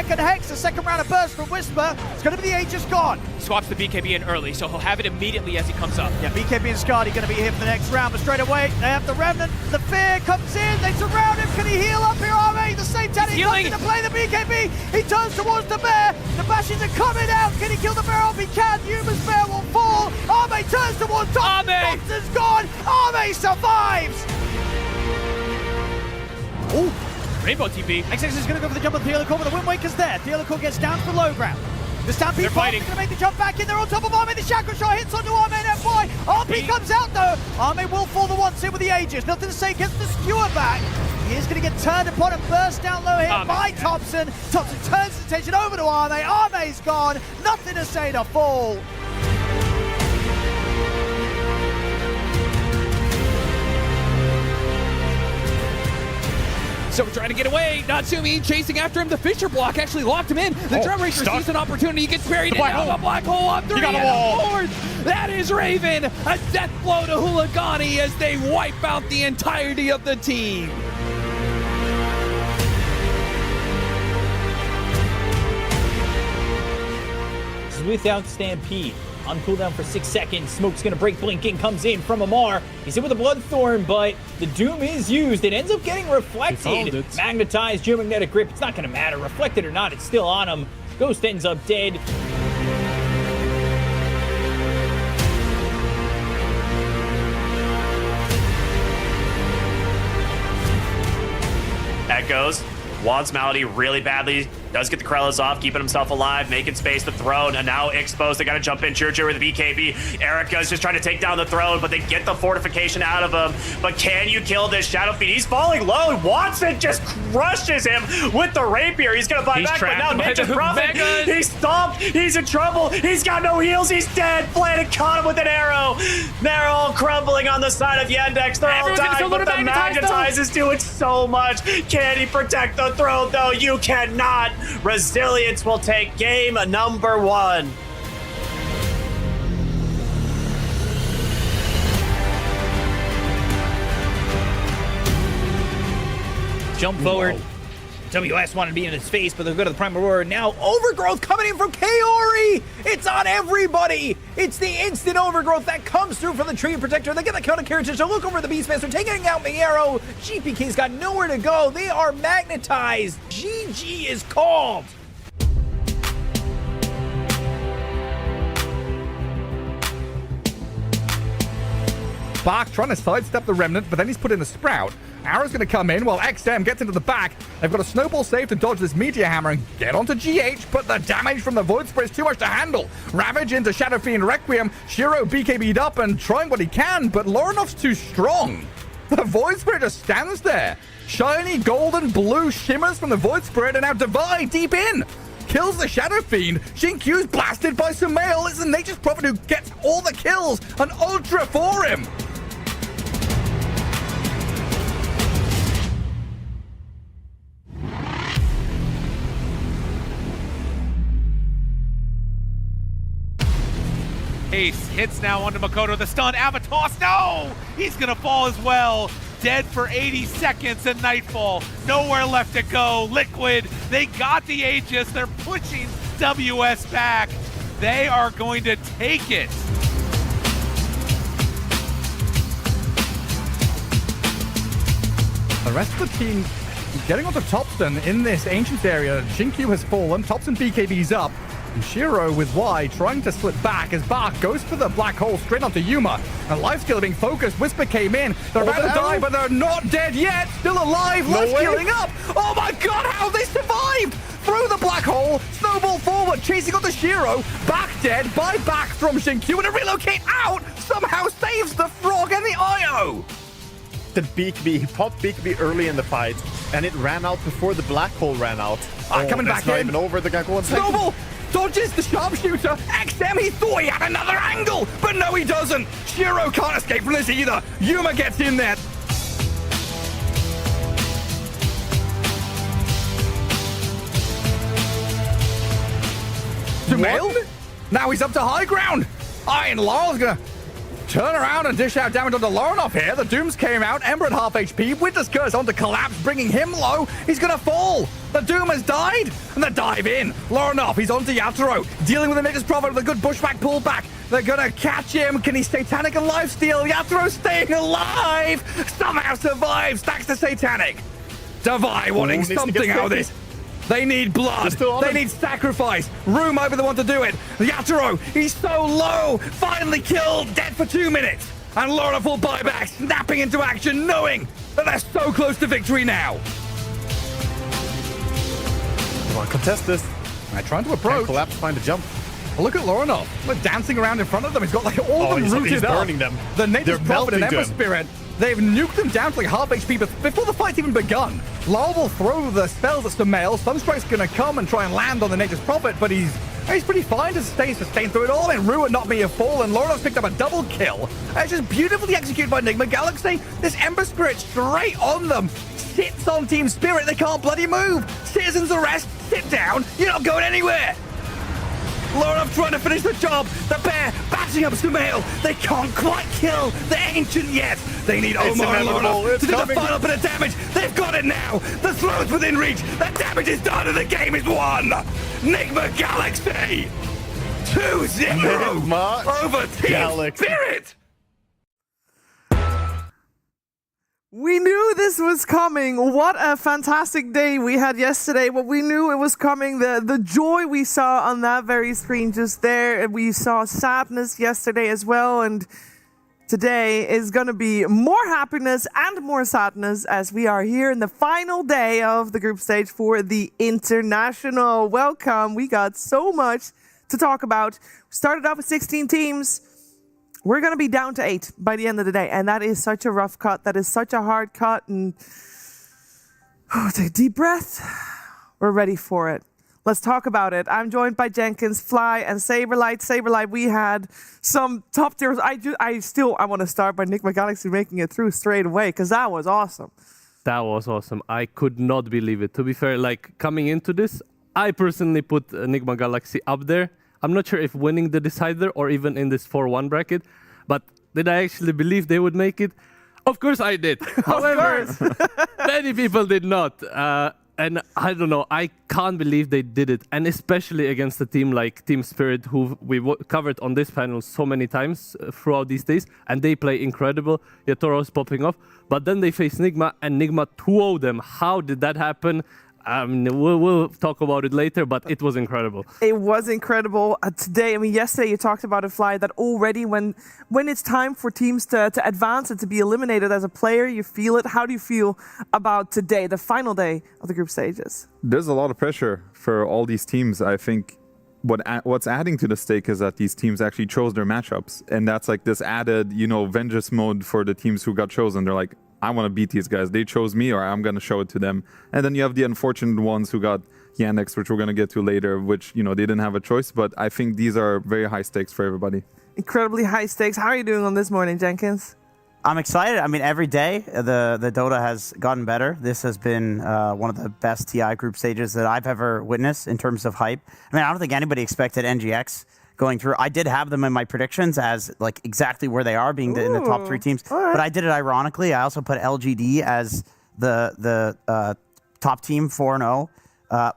second Hex, the second round of burst from Whisper. It's going to be the Aegis gone. Swaps the BKB in early, so he'll have it immediately as he comes up. Yeah, BKB and Skadi going to be here for the next round, but straight away, they have the Remnant. The Fear comes in, they surround him. Can he heal up here, Arme? The same time he comes in to play the BKB. He turns towards the Bear. The bashes are coming out. Can he kill the Bear off? He can. Yuma's Bear will fall. Arme turns towards top. Arme! Fox is gone. Arme survives. Ooh, Rainbow TP. XX is going to go for the jump on Theolicore, but the Wind Waker's there. Theolicore gets down to the low ground. The Stampede They're fighting. is going to make the jump back in there on top of Arme. The Chakra Shot hits onto Arme and F-Boy. RP comes out though. Arme will fall the once in with the Aegis. Nothing to say, gets the skewer back. He is going to get turned upon and burst down low here by Thompson. Thompson turns his attention over to Arme. Arme's gone. Nothing to say to fall. So we're trying to get away. Natsumi chasing after him. The Fisher block actually locked him in. The Drum Racer sees an opportunity. He gets buried in the black hole on 3 and a 4. That is Raven. A death blow to Hooligani as they wipe out the entirety of the team. This is without Stampede. On cooldown for 6 seconds. Smoke's gonna break. Blinking comes in from Amar. He's hit with a Bloodthorn, but the Doom is used. It ends up getting reflected. Magnetized geomagnetic grip. It's not gonna matter. Reflected or not, it's still on him. Ghost ends up dead. Echoes wants Malady really badly. Does get the Krellis off, keeping himself alive, making space. The throne, and now exposed. They got to jump in. Churchill with the BKB. Erica's just trying to take down the throne, but they get the fortification out of him. But can you kill this Shadow Fiend? He's falling low. Watson just crushes him with the rapier. He's going to buy back, but now Ninja's Prophet. He's stomped. He's in trouble. He's got no heals. He's dead. Planet caught him with an arrow. They're all crumbling on the side of Yandex. They're all dying, but the Magnetize is doing so much. Can he protect the throne, though? You cannot. Resilience will take game number 1. Jump forward. WS wanted to be in his face, but they'll go to the Prime Aurora. Now Overgrowth coming in from Kaori. It's on everybody. It's the instant Overgrowth that comes through from the Tree Protector. They get the counter carriage to look over the Beastmaster, taking out Miero. GPK's got nowhere to go. They are magnetized. GG is called. Bark trying to sidestep the Remnant, but then he's put in the Sprout. Arrow's going to come in while XM gets into the back. They've got a snowball save to dodge this Meteor Hammer and get onto GH, but the damage from the Void Spray is too much to handle. Ravage into Shadow Fiend Requiem. Shiro BKB'd up and trying what he can, but Loronoff's too strong. The Void Spirit just stands there. Shiny golden blue shimmers from the Void Spirit, and now Divide deep in. Kills the Shadow Fiend. Shinkyu's blasted by Sumail. It's the Nature's Prophet who gets all the kills. An Ultra for him. Ace hits now onto Makoto. The stun, Avatos, no! He's gonna fall as well. Dead for 80 seconds and Nightfall. Nowhere left to go. Liquid, they got the Aegis. They're pushing WS back. They are going to take it. The rest of the team getting onto Topson in this Ancients area. Shinkyu has fallen. Topson BKB's up. And Shiro with Y trying to slip back as Bark goes for the black hole straight onto Yuma. And Lifesteal being focused. Whisper came in. They're about to die, but they're not dead yet. Still alive. Lifestealing up. Oh my god, how have they survived? Through the black hole. Snowball forward. Chasing onto Shiro. Back dead. Buyback from Shinkyu. And a relocate out somehow saves the Frog and the IO. The BKB, he popped BKB early in the fight, and it ran out before the black hole ran out. Coming back in. Even over the guy. Snowball dodges the sharpshooter. XM, he thought he had another angle, but no, he doesn't. Shiro can't escape from this either. Yuma gets in there. Sumail? Now he's up to high ground. Iron Law's gonna turn around and dish out damage onto Lorinov here. The Dooms came out, Ember at half HP. Witness Curse onto Collapse, bringing him low. He's gonna fall. The Doom has died, and the dive in. Lorinov, he's onto Yatoro, dealing with the Nature's Prophet with a good pushback pullback. They're gonna catch him. Can he Satanic and lifesteal? Yatoro staying alive. Somehow survives. Stacks to Satanic. Devi wanting something out of this. They need blood. They need sacrifice. Rue might be the one to do it. Yatoro, he's so low. Finally killed. Dead for 2 minutes. And Lorinov will buy back, snapping into action, knowing that they're so close to victory now. Come on, contest this. They're trying to approach. Collapse, find a jump. Look at Lorinov. Look, dancing around in front of them. He's got like all of them rooted he's up. burning them. The Nature's They're Prophet and melting Ember them. Spirit. They've nuked them down to like half HP before the fight's even begun. Lal will throw the spells at Sumail. Sunstrike's gonna come and try and land on the Nature's Prophet, but he's pretty fine to stay sustained through it all. And Rue and Not Me have fallen. Lorinov's picked up a double kill. It's just beautifully executed by Enigma Galaxy. This Ember Spirit straight on them. Sits on Team Spirit. They can't bloody move. Citizens arrest. Sit down. You're not going anywhere. Lorinov trying to finish the job. The bear bashing up Sumail. They can't quite kill the Ancient yet. They need Omar and Lorinov to do the final bit of damage. They've got it now. The throne's within reach. The damage is done and the game is won. Enigma Galaxy 2-0 over Team Spirit. We knew this was coming. What a fantastic day we had yesterday. But we knew it was coming. The joy we saw on that very screen just there. We saw sadness yesterday as well. And today is going to be more happiness and more sadness as we are here in the final day of the group stage for the International. Welcome. We got so much to talk about. We started off with 16 teams. We're going to be down to 8 by the end of the day. And that is such a rough cut. That is such a hard cut. And take a deep breath. We're ready for it. Let's talk about it. I'm joined by Jenkins, Fly, and Saberlight. Saberlight, we had some top tiers. I want to start by Enigma Galaxy making it through straight away because that was awesome. That was awesome. I could not believe it. To be fair, like coming into this, I personally put Enigma Galaxy up there. I'm not sure if winning the decider or even in this 4-1 bracket, but did I actually believe they would make it? Of course I did. However, many people did not. And I don't know, I can't believe they did it. And especially against a team like Team Spirit, who we covered on this panel so many times throughout these days. And they play incredible. Yatoro's popping off. But then they face Nigma, and Nigma 2-0 them. How did that happen? We'll talk about it later, but it was incredible. It was incredible. Today, yesterday you talked about it, Fly, that already when it's time for teams to advance and to be eliminated as a player, you feel it. How do you feel about today, the final day of the group stages? There's a lot of pressure for all these teams. I think what's adding to the stake is that these teams actually chose their matchups. And that's like this added, vengeance mode for the teams who got chosen. They're like, I want to beat these guys. They chose me, or I'm going to show it to them. And then you have the unfortunate ones who got Yandex, which we're going to get to later, which, they didn't have a choice. But I think these are very high stakes for everybody. Incredibly high stakes. How are you doing on this morning, Jenkins? I'm excited. Every day the Dota has gotten better. This has been one of the best TI group stages that I've ever witnessed in terms of hype. I don't think anybody expected NGX going through. I did have them in my predictions as like exactly where they are, being in the top 3 teams. Right. But I did it ironically. I also put LGD as the top team 4-0.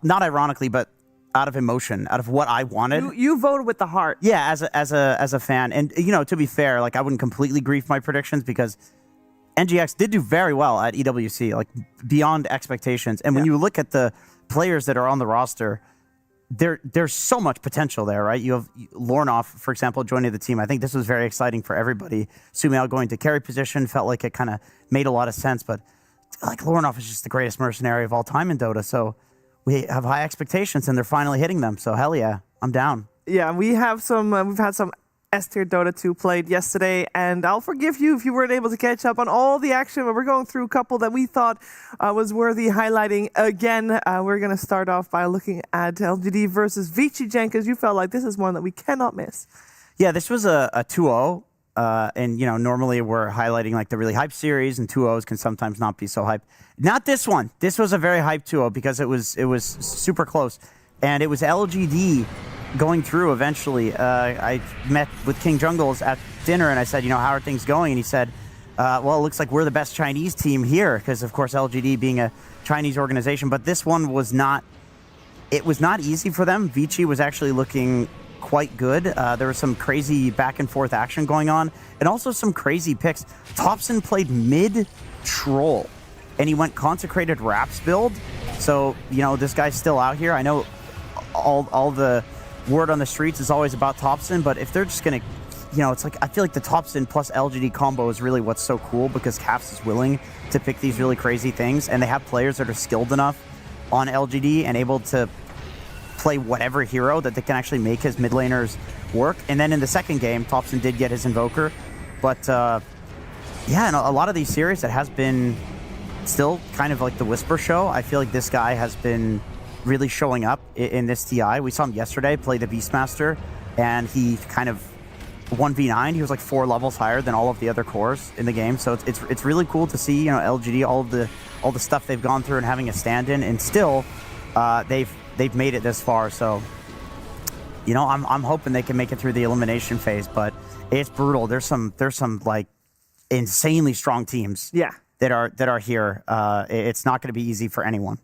Not ironically, but out of emotion, out of what I wanted. You voted with the heart. Yeah, as a fan. And to be fair, like I wouldn't completely grief my predictions because NGX did do very well at EWC, like beyond expectations. And when you look at the players that are on the roster, there's so much potential there, right? You have Lorinov, for example, joining the team. I think this was very exciting for everybody. Sumail going to carry position felt like it kind of made a lot of sense, but like Lorinov is just the greatest mercenary of all time in Dota. So we have high expectations, and they're finally hitting them. So hell yeah, I'm down. Yeah, we have some. We've had some S-tier Dota 2 played yesterday, and I'll forgive you if you weren't able to catch up on all the action, but we're going through a couple that we thought was worthy highlighting. Again, we're going to start off by looking at LGD versus Vici. Jenkins. You felt like this is one that we cannot miss. Yeah, this was a 2-0, and normally we're highlighting like the really hype series, and 2-0s can sometimes not be so hyped. Not this one. This was a very hyped 2-0 because it was super close, and it was LGD going through eventually. I met with King Jungles at dinner and I said, how are things going? And he said, well, it looks like we're the best Chinese team here because, of course, LGD being a Chinese organization. But this one was not easy for them. Vici was actually looking quite good. There was some crazy back and forth action going on and also some crazy picks. Thompson played mid Troll and he went Consecrated Raps build. So, this guy's still out here. I know all the word on the streets is always about Thompson, but if they're just going to, it's like I feel like the Thompson plus LGD combo is really what's so cool because Caps is willing to pick these really crazy things and they have players that are skilled enough on LGD and able to play whatever hero that they can actually make his mid laners work. And then in the second game, Thompson did get his Invoker. But yeah, in a lot of these series, it has been still kind of like the Whisper show. I feel like this guy has been really showing up in this TI. We saw him yesterday play the Beastmaster, and he kind of 1v9. He was like 4 levels higher than all of the other cores in the game. So it's really cool to see, LGD, all the stuff they've gone through and having a stand-in, and still they've made it this far. So I'm hoping they can make it through the elimination phase, but it's brutal. There's some like insanely strong teams. Yeah. That are here. It's not going to be easy for anyone.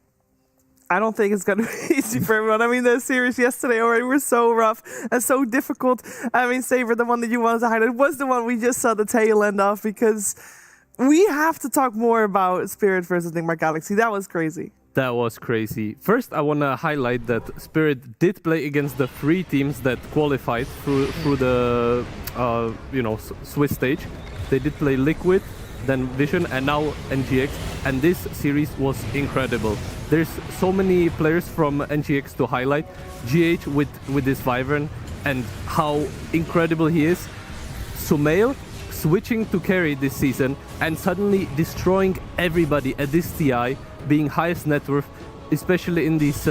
I don't think it's going to be easy for everyone. I mean, the series yesterday already were so rough and so difficult. I mean, Saber, the one that you wanted to highlight, was the one we just saw the tail end of, because we have to talk more about Spirit versus Enigma Galaxy. That was crazy. That was crazy. First, I want to highlight that Spirit did play against the 3 teams that qualified through the Swiss stage. They did play Liquid, then Vision, and now NGX, and this series was incredible. There's so many players from NGX to highlight. GH with this Wyvern and how incredible he is. Sumail switching to carry this season and suddenly destroying everybody at this TI, being highest net worth, especially in these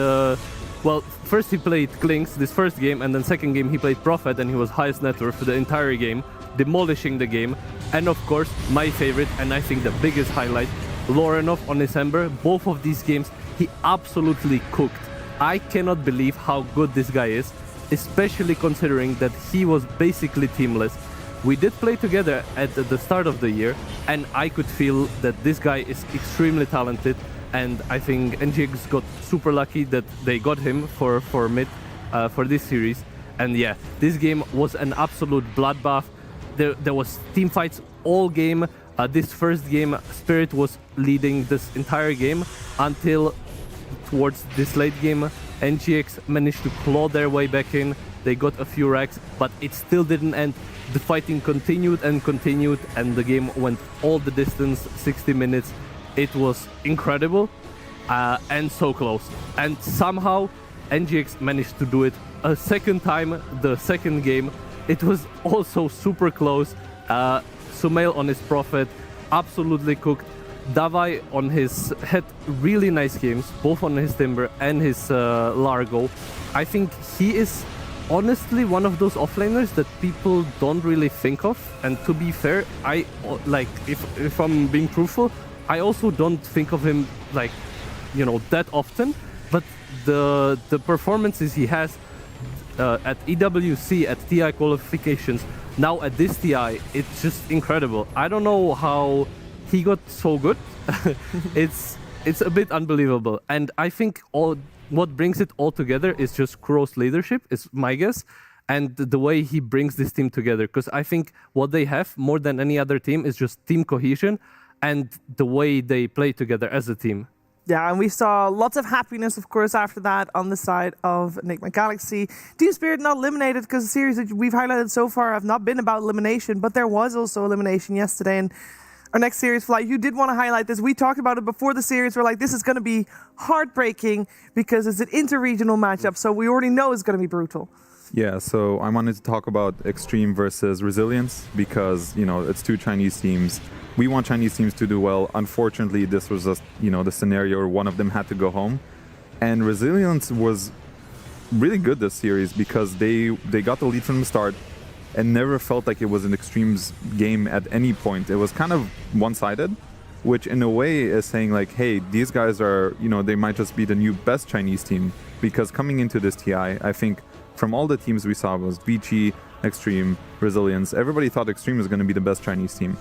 first he played Klinks this first game, and then second game he played Prophet, and he was highest net worth for the entire game, demolishing the game. And of course, my favorite, and I think the biggest highlight, Lorenov on his Ember. Both of these games, he absolutely cooked. I cannot believe how good this guy is, especially considering that he was basically teamless. We did play together at the start of the year, and I could feel that this guy is extremely talented, and I think NGX got super lucky that they got him for mid for this series. And yeah, this game was an absolute bloodbath. There was team fights all game. This first game, Spirit was leading this entire game until towards this late game, NGX managed to claw their way back in. They got a few racks, but it still didn't end. The fighting continued, and the game went all the distance, 60 minutes. It was incredible and so close. And somehow NGX managed to do it a second time, the second game. It was also super close. Sumail on his Prophet absolutely cooked. Davai on his had really nice games, both on his Timber and his Largo. I think he is honestly one of those offlaners that people don't really think of. And to be fair, I like if I'm being truthful, I also don't think of him like that often. But the performances he has at EWC, at TI qualifications, now at this TI, it's just incredible. I don't know how he got so good. It's a bit unbelievable. And I think what brings it all together is just Kuro's leadership, is my guess, and the way he brings this team together. Because I think what they have more than any other team is just team cohesion and the way they play together as a team. Yeah, and we saw lots of happiness, of course, after that on the side of Enigma Galaxy. Team Spirit not eliminated because the series that we've highlighted so far have not been about elimination, but there was also elimination yesterday. And our next series, Fly, you did want to highlight this. We talked about it before the series. We're like, this is going to be heartbreaking because it's an interregional matchup, so we already know it's going to be brutal. Yeah, so I wanted to talk about Extreme versus Resilience because, it's 2 Chinese teams. We want Chinese teams to do well. Unfortunately, this was just, the scenario where one of them had to go home. And Resilience was really good this series because they got the lead from the start and never felt like it was an Extreme's game at any point. It was kind of one-sided, which in a way is saying like, hey, these guys are, they might just be the new best Chinese team. Because coming into this TI, I think from all the teams we saw, it was BG, Extreme, Resilience. Everybody thought Extreme was going to be the best Chinese team.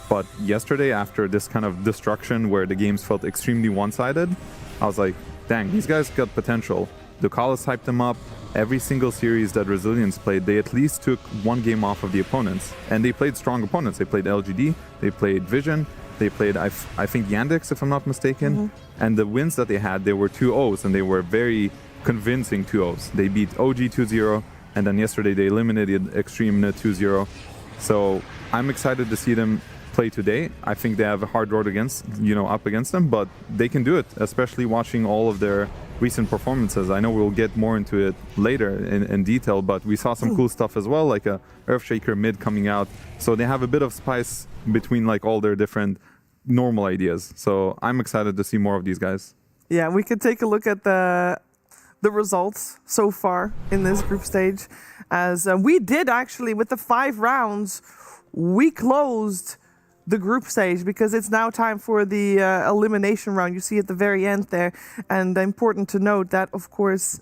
But yesterday, after this kind of destruction where the games felt extremely one-sided, I was like, dang, these guys got potential. Ducalis hyped them up. Every single series that Resilience played, they at least took one game off of the opponents. And they played strong opponents. They played LGD, they played Vision, they played, I think, Yandex, if I'm not mistaken. And the wins that they had, they were 2-0s, and they were very convincing 2-0s. They beat OG 2-0, and then yesterday they eliminated Extreme 2-0. So I'm excited to see them play today. I think they have a hard road up against them, but they can do it, especially watching all of their recent performances. I know we'll get more into it later in detail, but we saw some cool stuff as well, like a Earthshaker mid coming out. So they have a bit of spice between like all their different normal ideas. So I'm excited to see more of these guys. Yeah, we could take a look at the results so far in this group stage, as we did actually with the 5 rounds, we closed the group stage because it's now time for the elimination round. You see at the very end there, and important to note that, of course,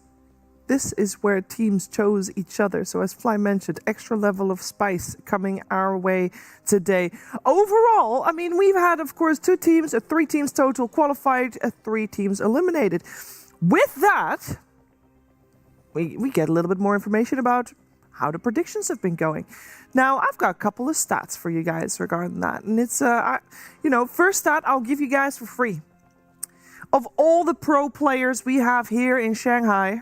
this is where teams chose each other. So as Fly mentioned, extra level of spice coming our way today. Overall, I mean, we've had, of course, 3 teams total qualified, 3 teams eliminated. With that, we get a little bit more information about how the predictions have been going. Now, I've got a couple of stats for you guys regarding that. And it's, first stat I'll give you guys for free. Of all the pro players we have here in Shanghai,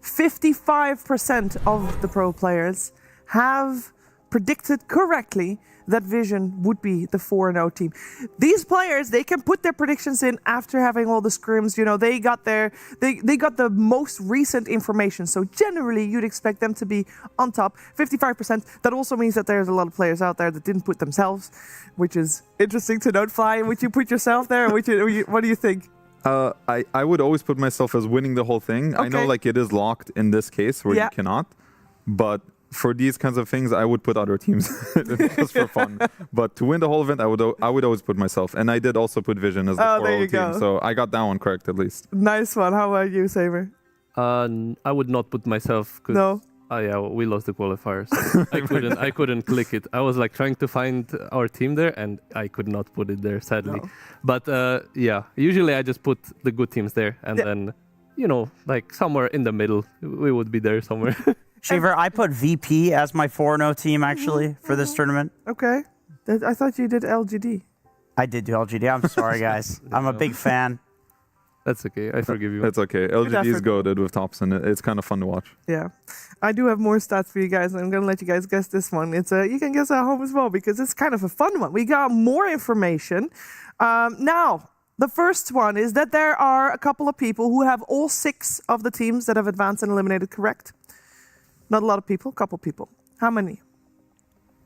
55% of the pro players have predicted correctly that Vision would be the 4-0 team. These players, they can put their predictions in after having all the scrims. You know, they got the most recent information. So generally, you'd expect them to be on top. 55%. That also means that there's a lot of players out there that didn't put themselves, which is interesting to note. Fly, would you put yourself there? What do you think? I would always put myself as winning the whole thing. Okay. I know like it is locked in this case where you cannot, but for these kinds of things, I would put other teams just for fun. But to win the whole event, I would always put myself. And I did also put Vision as the 4-0 team. So I got that one correct at least. Nice one. How about you, Saber? I would not put myself. No. Oh yeah, we lost the qualifiers. I couldn't click it. I was like trying to find our team there, and I could not put it there, sadly. No. But yeah, usually I just put the good teams there, and then, like somewhere in the middle, we would be there somewhere. Shaver, I put VP as my 4-0 team, actually, for this tournament. Okay. I thought you did LGD. I did do LGD. I'm sorry, guys. I'm a big fan. That's okay. I forgive you. That's okay. LGD is goated with Thompson. It's kind of fun to watch. Yeah. I do have more stats for you guys, and I'm going to let you guys guess this one. It's you can guess at home as well, because it's kind of a fun one. We got more information. Now, the first one is that there are a couple of people who have all 6 of the teams that have advanced and eliminated correct. Not a lot of people, a couple people. How many?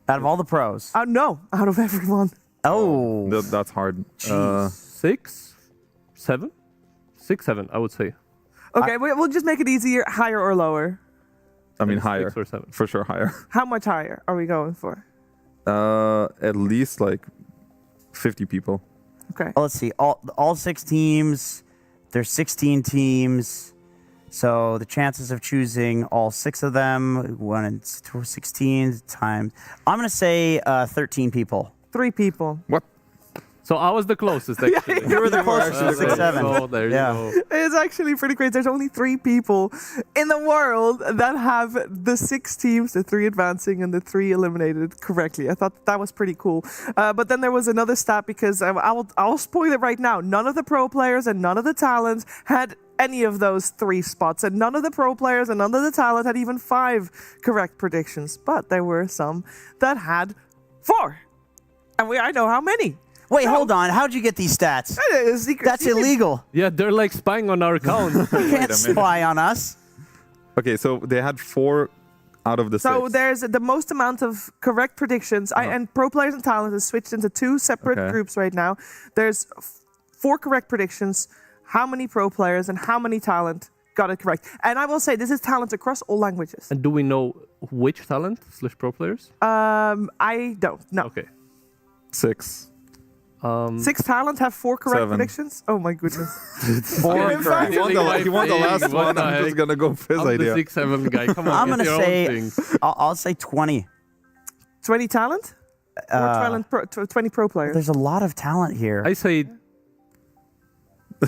Out of all the pros? No, out of everyone. Oh. That's hard. 6, 7? 6, 7, I would say. Okay, we'll just make it easier. Higher or lower? I mean, higher. 6 or 7. For sure, higher. How much higher are we going for? At least like 50 people. Okay. Let's see. All 6 teams. There's 16 teams. So the chances of choosing all 6 of them, 1 and 16 times. I'm going to say 13 people. 3 people. What? So I was the closest, actually. You were the closest, 6, 7. So there you go. It's actually pretty great. There's only 3 people in the world that have the 6 teams, the 3 advancing and the 3 eliminated correctly. I thought that was pretty cool. But then there was another stat, because I'll spoil it right now. None of the pro players and none of the talents had any of those 3 spots, and none of the pro players and none of the talent had even 5 correct predictions. But there were some that had 4, and I know how many. Wait, hold on. How'd you get these stats? That's illegal. Yeah, they're like spying on our account. You can't spy on us. Okay, so they had 4 out of the 6. So there's the most amount of correct predictions, and pro players and talent is switched into 2 separate groups right now. There's 4 correct predictions. How many pro players and how many talent got it correct? And I will say this is talent across all languages. And do we know which talent / pro players? I don't. No. Okay. 6. 6 talent have 4 correct 7. predictions? Oh my goodness. 4 in correct. He won the last What one. the I'm just heck? gonna go for his I'm idea. the 6-7 guy. Come on, I'm get gonna your say own thing. I'll say 20. 20 talent? Or 20 pro players? There's a lot of talent here. I say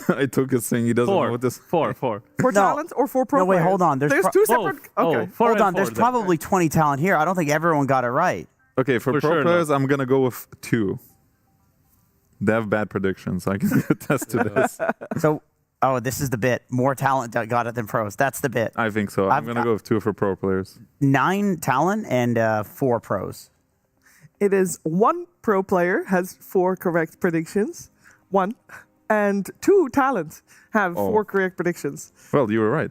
I took his thing. He doesn't know 4. what this. 4. 4 No. talent or 4 pro No, wait, players? hold on. There's 2 separate... Okay. 4 Hold and on, there's 4 then. probably 20 talent here. I don't think everyone got it right. Okay, for For pro sure players, I'm gonna go with 2. They have bad predictions. I can attest to this. So, this is the bit. More talent that got it than pros. That's the bit. I think so. I'm gonna go with 2 for pro players. 9 talent and 4 pros. It is 1 pro player has 4 correct predictions. 1. And 2 talent have 4 correct predictions. Well, you were right.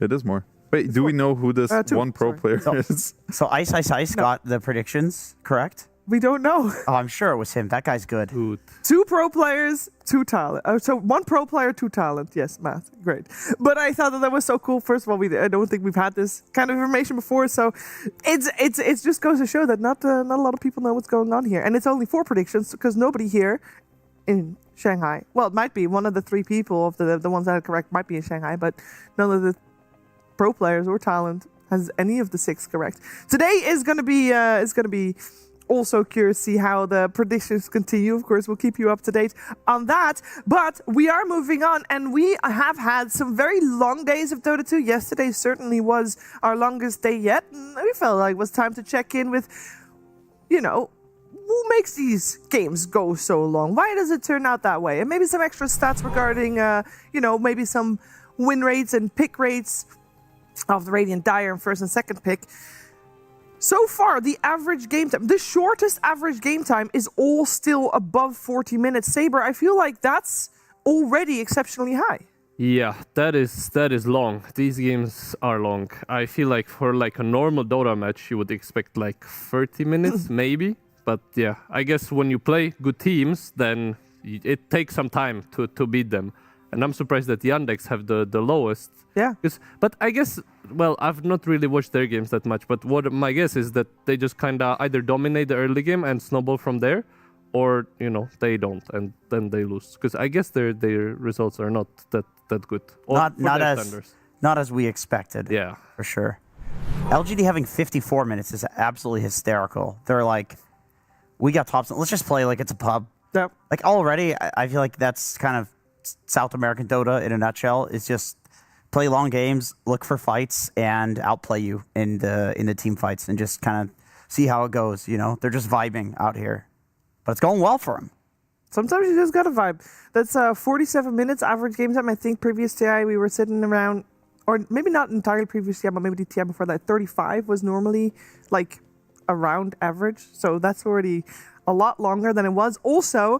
It is more. Wait, do we know who this 2, 1 pro player is? So Ice got the predictions correct. We don't know. Oh, I'm sure it was him. That guy's good. 2 pro players, 2 talent. So 1 pro player, 2 talent. Yes, math. Great. But I thought that was so cool. First of all, I don't think we've had this kind of information before. So it just goes to show that not a lot of people know what's going on here. And it's only 4 predictions because nobody here in Shanghai. Well, it might be one of the 3 people of the ones that are correct might be in Shanghai, but none of the pro players or talent has any of the 6 correct. Today is going to be also curious to see how the predictions continue. Of course, we'll keep you up to date on that. But we are moving on, and we have had some very long days of Dota 2. Yesterday certainly was our longest day yet. And we felt like it was time to check in with, who makes these games go so long? Why does it turn out that way? And maybe some extra stats regarding, maybe some win rates and pick rates of the Radiant Dire in first and second pick. So far, the average game time, the shortest average game time is all still above 40 minutes. Saber, I feel like that's already exceptionally high. Yeah, that is long. These games are long. I feel like for like a normal Dota match, you would expect like 30 minutes, maybe. But yeah, I guess when you play good teams, then it takes some time to beat them. And I'm surprised that Yandex have the lowest. Yeah. But I guess, well, I've not really watched their games that much. But what my guess is that they just kind of either dominate the early game and snowball from there, or they don't and then they lose. Because I guess their results are not that good. Not as we expected. Yeah, for sure. LGD having 54 minutes is absolutely hysterical. They're like, we got tops. Let's just play like it's a pub. Yep. Like already, I feel like that's kind of South American Dota in a nutshell. It's just play long games, look for fights, and outplay you in the team fights, and just kind of see how it goes. They're just vibing out here, but it's going well for them. Sometimes you just gotta vibe. That's 47 minutes average game time. I think previous TI we were sitting around, or maybe not entirely previous TI, but maybe the TI before that. 35 was normally like around average, so that's already a lot longer than it was. Also,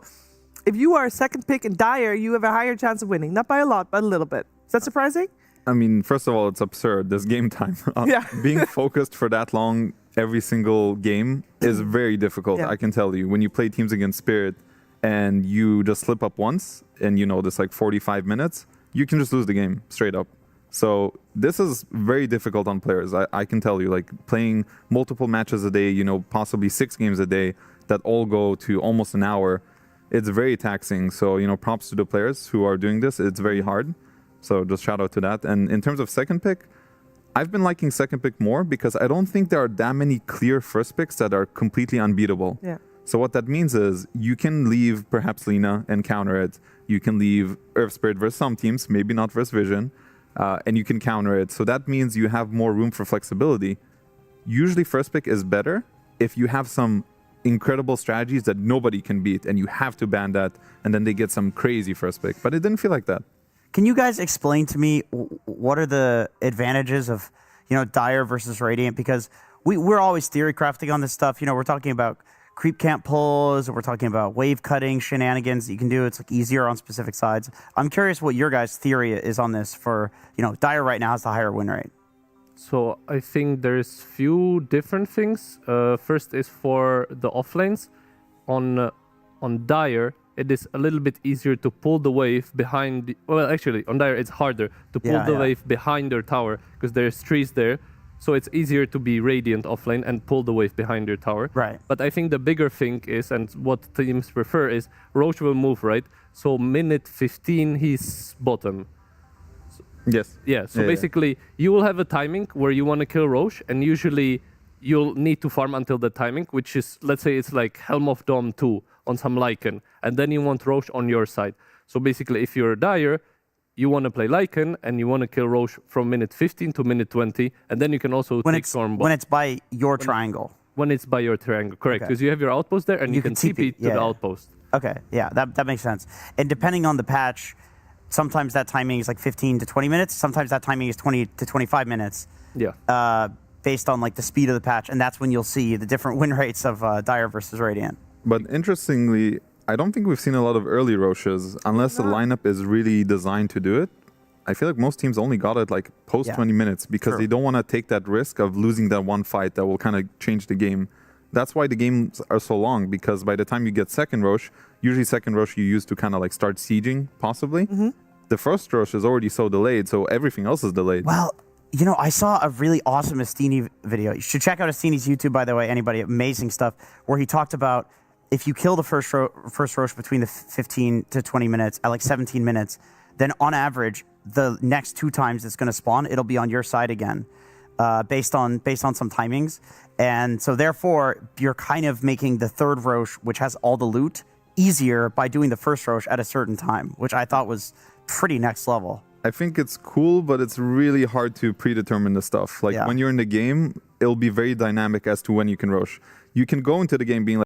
if you are a second pick in Dire, you have a higher chance of winning. Not by a lot, but a little bit. Is that surprising? I mean, first of all, it's absurd. This game time. Yeah. Being focused for that long every single game is very difficult, Yeah. I can tell you. When you play teams against Spirit and you just slip up once and this like 45 minutes, you can just lose the game straight up. So this is very difficult on players. I can tell you, like playing multiple matches a day, possibly 6 games a day that all go to almost an hour. It's very taxing. So, props to the players who are doing this. It's very hard. So just shout out to that. And in terms of second pick, I've been liking second pick more because I don't think there are that many clear first picks that are completely unbeatable. Yeah. So what that means is you can leave perhaps Lina and counter it. You can leave Earth Spirit versus some teams, maybe not versus Vision, and you can counter it. So that means you have more room for flexibility. Usually first pick is better if you have some incredible strategies that nobody can beat and you have to ban that, and then they get some crazy first pick. But it didn't feel like that. Can you guys explain to me what are the advantages of, Dire versus Radiant? Because we're always theory crafting on this stuff. We're talking about creep camp pulls, we're talking about wave cutting shenanigans that you can do. It's like easier on specific sides. I'm curious what your guys' theory is on this for, Dire right now has the higher win rate. So I think there's few different things. First is for the offlanes. On Dire, it is a little bit easier to pull the wave behind. Well, actually, on Dire it's harder to pull the wave behind their tower because there's trees there. so it's easier to be Radiant offlane and pull the wave behind your tower. Right. But I think the bigger thing is, and what teams prefer is, Roche will move, right? So minute 15, he's bottom. Yes. Yeah, so basically, you will have a timing where you want to kill Roche, and usually you'll need to farm until the timing, which is, let's say it's like Helm of Dome 2 on some Lycan, and then you want Roche on your side. So basically, if you're a Dire, you want to play Lycan, and you want to kill Roche from minute 15 to minute 20, and then you can also take Storm Bot. When it's by your triangle. When it's by your triangle, correct. Because you have your outpost there, and you can TP to the outpost. Okay, yeah, that makes sense. And depending on the patch, sometimes that timing is like 15 to 20 minutes. Sometimes that timing is 20 to 25 minutes. Yeah. Based on like the speed of the patch, and that's when you'll see the different win rates of Dire versus Radiant. But interestingly, I don't think we've seen a lot of early Roches unless the lineup is really designed to do it. I feel like most teams only got it like post 20 minutes because they don't want to take that risk of losing that one fight that will kind of change the game. That's why the games are so long, because by the time you get second Roche, usually second Roche you use to kind of like start sieging, possibly. The first Roche is already so delayed, so everything else is delayed. Well, you know, I saw a really awesome Astini video. You should check out Astini's YouTube, by the way, anybody. Amazing stuff, where he talked about if you kill the first Roche between the 15 to 20 minutes, at like 17 minutes, then on average, the next 2 times it's going to spawn, it'll be on your side again, based on some timings. And so therefore, you're kind of making the third Roche, which has all the loot, easier by doing the first Roche at a certain time, which I thought was pretty next level. I think it's cool, but it's really hard to predetermine the stuff. Like when you're in the game, it'll be very dynamic as to when you can Roche. You can go into the game being like,